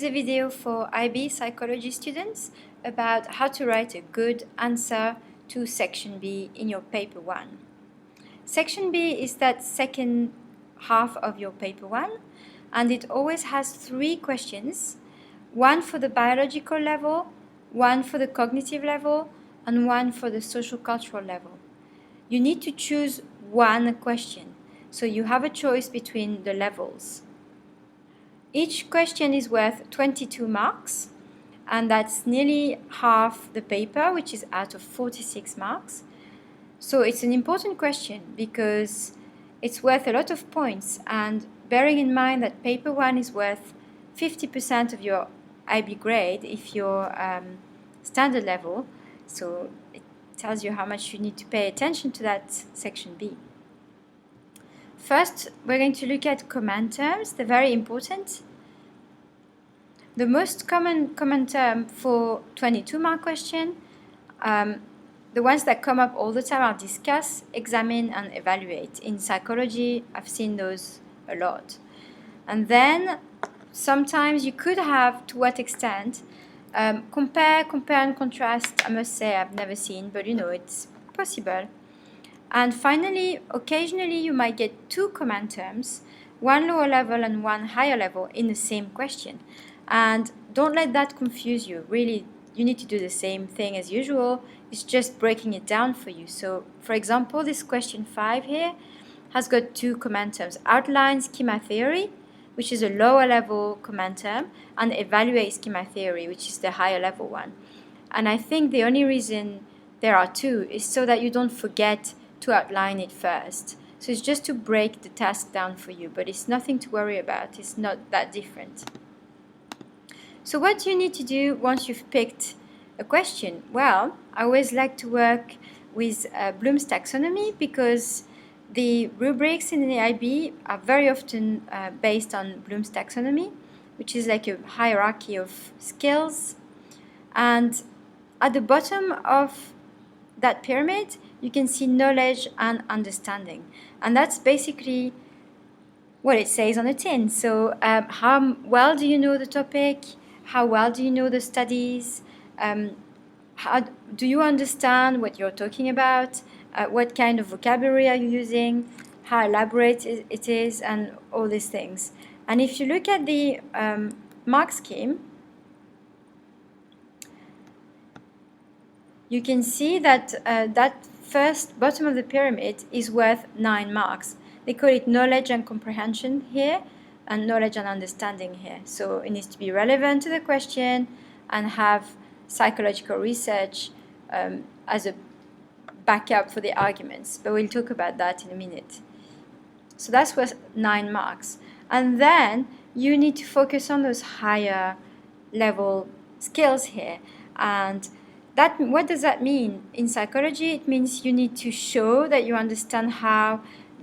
is a video for IB psychology students about how to write a good answer to section B in your paper 1. Section B is that second half of your paper 1, and it always has 3 questions, one for the biological level, one for the cognitive level, and one for the social cultural level. You need to choose one question, so you have a choice between the levels. Each question is worth 22 marks, and that's nearly half the paper, which is out of 46 marks. So it's an important question because it's worth a lot of points, and bearing in mind that paper 1 is worth 50% of your IB grade if you're standard level, so it tells you how much you need to pay attention to that section B. First, we're going to look at command terms. They're very important. The most common command term for 22-mark question, the ones that come up all the time are discuss, examine, and evaluate. In psychology, I've seen those a lot. And then sometimes you could have, to what extent, compare and contrast. I must say I've never seen, but you know, it's possible. And finally, occasionally you might get 2 command terms, one lower level and one higher level in the same question. And don't let that confuse you. Really, you need to do the same thing as usual. It's just breaking it down for you. So, for example, this question 5 here has got 2 command terms. Outline schema theory, which is a lower level command term, and evaluate schema theory, which is the higher level one. And I think the only reason there are 2 is so that you don't forget to outline it first. So it's just to break the task down for you, but it's nothing to worry about. It's not that different. So what do you need to do once you've picked a question? Well, I always like to work with Bloom's taxonomy because the rubrics in the IB are very often based on Bloom's taxonomy, which is like a hierarchy of skills. And at the bottom of that pyramid, you can see knowledge and understanding. And that's basically what it says on the tin. So how well do you know the topic? How well do you know the studies? How do you understand what you're talking about? What kind of vocabulary are you using? How elaborate it is, and all these things. And if you look at the mark scheme, you can see that that first bottom of the pyramid is worth 9 marks. They call it knowledge and comprehension here, and knowledge and understanding here. So it needs to be relevant to the question and have psychological research as a backup for the arguments. But we'll talk about that in a minute. So that's worth 9 marks. And then you need to focus on those higher level skills here. And what does that mean? In psychology, it means you need to show that you understand how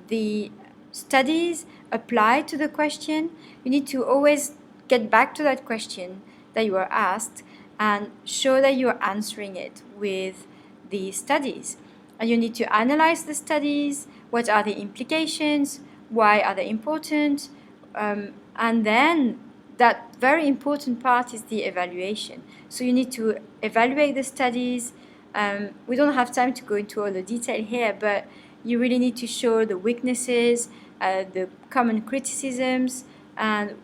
the studies apply to the question. You need to always get back to that question that you were asked and show that you're answering it with the studies. And you need to analyze the studies. What are the implications? Why are they important? And then that very important part is the evaluation. So you need to evaluate the studies. We don't have time to go into all the detail here, but you really need to show the weaknesses, the common criticisms, and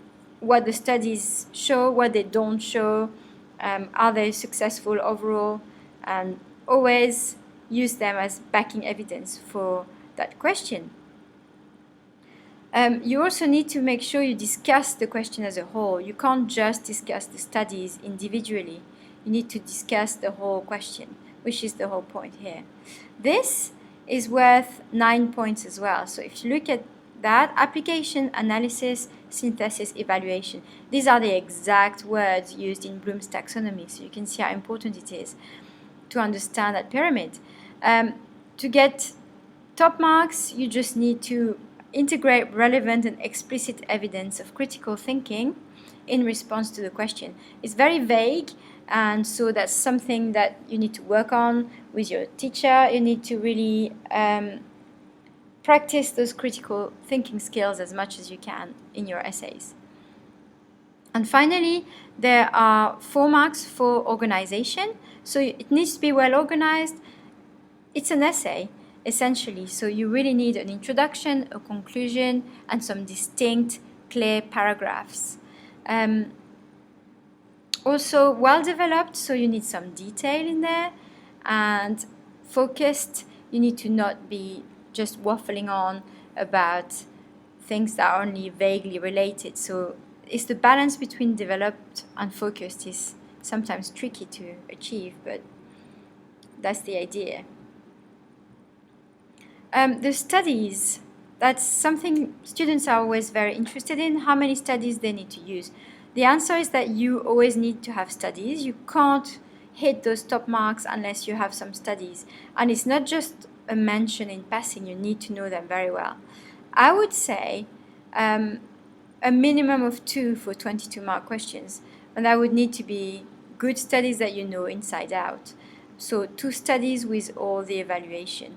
what the studies show, what they don't show, are they successful overall, and always use them as backing evidence for that question. You also need to make sure you discuss the question as a whole. You can't just discuss the studies individually. You need to discuss the whole question, which is the whole point here. This is worth 9 points as well. So if you look at that, application, analysis, synthesis, evaluation. These are the exact words used in Bloom's taxonomy. So you can see how important it is to understand that pyramid. To get top marks, you just need to integrate relevant and explicit evidence of critical thinking in response to the question. It's very vague, and so that's something that you need to work on with your teacher. You need to really practice those critical thinking skills as much as you can in your essays. And finally, there are 4 marks for organization. So it needs to be well organized. It's an essay, essentially. So you really need an introduction, a conclusion, and some distinct, clear paragraphs. Also well developed, so you need some detail in there, and focused. You need to not be just waffling on about things that are only vaguely related. So it's the balance between developed and focused is sometimes tricky to achieve, but that's the idea. The studies, that's something students are always very interested in, how many studies they need to use. The answer is that you always need to have studies. You can't hit those top marks unless you have some studies. And it's not just a mention in passing, you need to know them very well. I would say a minimum of 2 for 22-mark questions. And that would need to be good studies that you know inside out. So 2 studies with all the evaluation.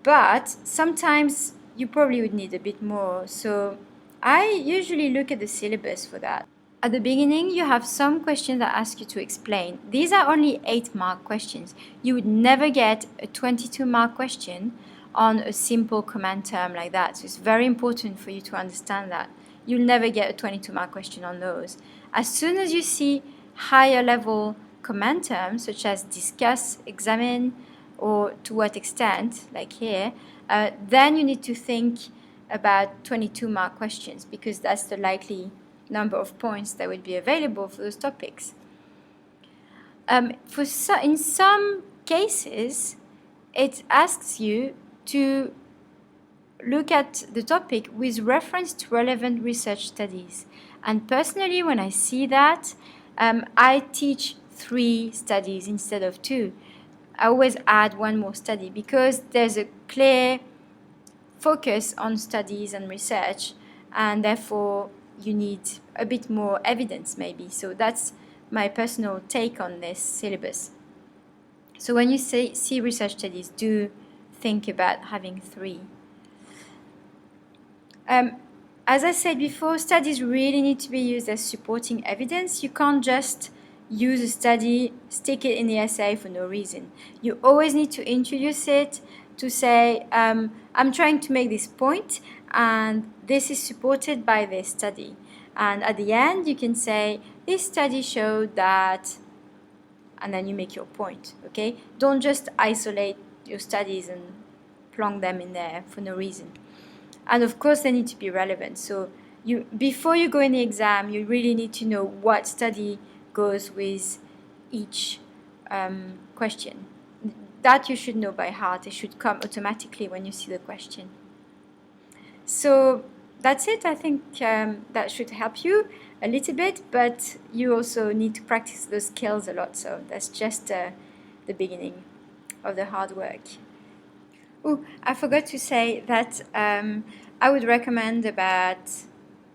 But sometimes you probably would need a bit more. So I usually look at the syllabus for that. At the beginning, you have some questions that ask you to explain. These are only 8-mark questions. You would never get a 22-mark question on a simple command term like that. So it's very important for you to understand that. You'll never get a 22-mark question on those. As soon as you see higher level command terms, such as discuss, examine, or to what extent, like here, then you need to think about 22-mark questions, because that's the likely number of points that would be available for those topics. In some cases, it asks you to look at the topic with reference to relevant research studies. And personally, when I see that, I teach 3 studies instead of 2. I always add 1 more study because there's a clear focus on studies and research, and therefore you need a bit more evidence maybe. So that's my personal take on this syllabus. So when you see research studies, do think about having 3. As I said before, studies really need to be used as supporting evidence. You can't just use a study, stick it in the essay for no reason. You always need to introduce it to say, I'm trying to make this point, and this is supported by this study. And at the end, you can say, this study showed that, and then you make your point, okay? Don't just isolate your studies and plonk them in there for no reason. And of course, they need to be relevant. So before you go in the exam, you really need to know what study goes with each question. That you should know by heart. It should come automatically when you see the question. So that's it. I think that should help you a little bit, but you also need to practice those skills a lot. So that's just the beginning of the hard work. Oh, I forgot to say that I would recommend about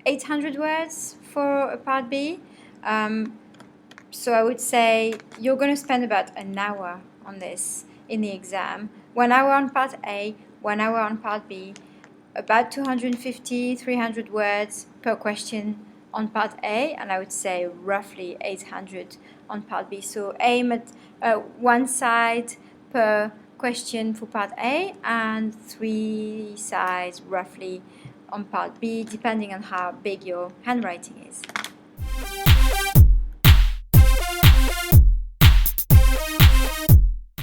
800 words for a part B. So I would say you're going to spend about an hour on this in the exam. 1 hour on part A, 1 hour on part B, about 250, 300 words per question on part A, and I would say roughly 800 on part B. So aim at 1 side per question for part A and 3 sides roughly on part B, depending on how big your handwriting is.